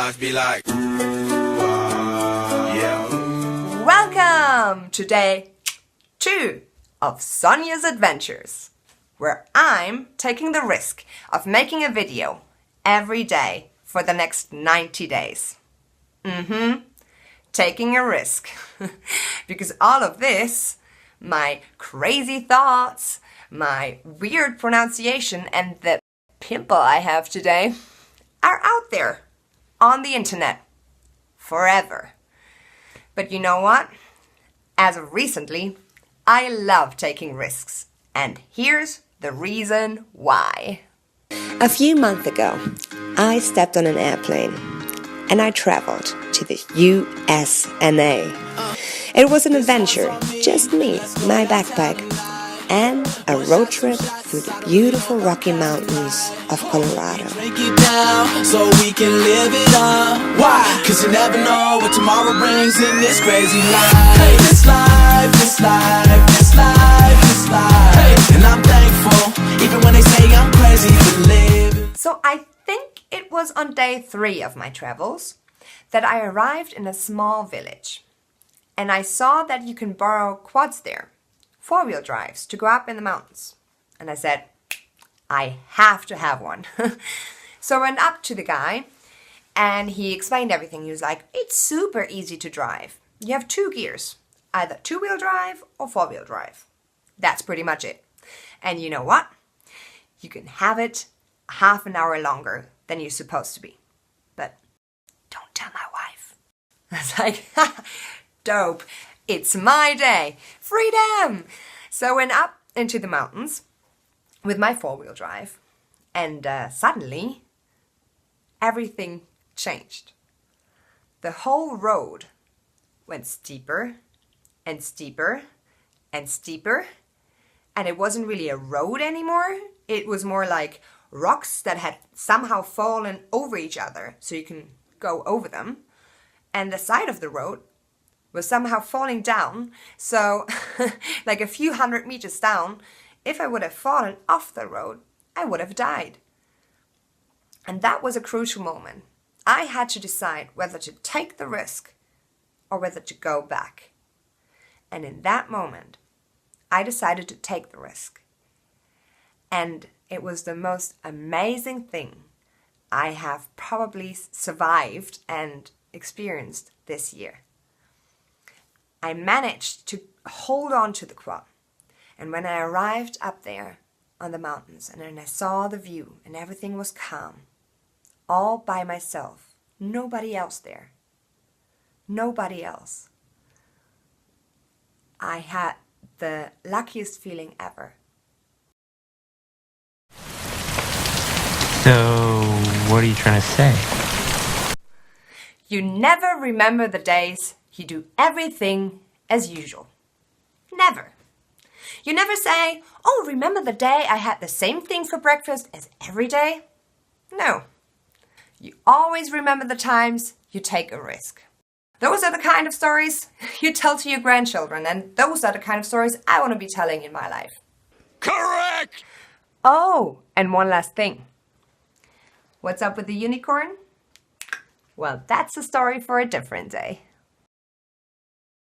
life be like. Yeah. Welcome to day 2 of Sonia's Adventures, where I'm taking the risk of making a video every day for the next 90 days. Taking a risk. Because all of this, my crazy thoughts, my weird pronunciation, and the pimple I have today are out there on the internet forever. But you know what? As of recently, I love taking risks. And here's the reason why. A few months ago, I stepped on an airplane and I traveled to the USA. It was an adventure, just me, my backpack, and a road trip through the beautiful Rocky Mountains of Colorado. Break it down so we can live it up. Why? 'Cause you never know what tomorrow brings in this crazy life. Hey, this life, this life, this life, this life. Hey, and I'm thankful, even when they say I'm crazy for living. So I think it was on day 3 of my travels that I arrived in a small village. And I saw that you can borrow quads there, 4-wheel drives, to go up in the mountains. And I said, I have to have one. So I went up to the guy and he explained everything. He was like, it's super easy to drive. You have 2 gears, either 2-wheel drive or 4-wheel drive. That's pretty much it. And you know what? You can have it half an hour longer than you're supposed to be. But don't tell my wife. I was like, dope. It's my day. Freedom! So I went up into the mountains with my 4-wheel drive, and suddenly everything changed. The whole road went steeper and steeper and steeper, and it wasn't really a road anymore. It was more like rocks that had somehow fallen over each other so you can go over them, and the side of the road was somehow falling down. So like a few hundred meters down, if I would have fallen off the road, I would have died. And that was a crucial moment. I had to decide whether to take the risk or whether to go back. And in that moment, I decided to take the risk. And it was the most amazing thing I have probably survived and experienced this year. I managed to hold on to the quad. And when I arrived up there on the mountains and then I saw the view and everything was calm, all by myself, nobody else there, nobody else, I had the luckiest feeling ever. So, what are you trying to say? You never remember the days you do everything as usual. Never. You never say, oh, remember the day I had the same thing for breakfast as every day? No. You always remember the times you take a risk. Those are the kind of stories you tell to your grandchildren, and those are the kind of stories I want to be telling in my life. Correct! Oh, and one last thing. What's up with the unicorn? Well, that's a story for a different day.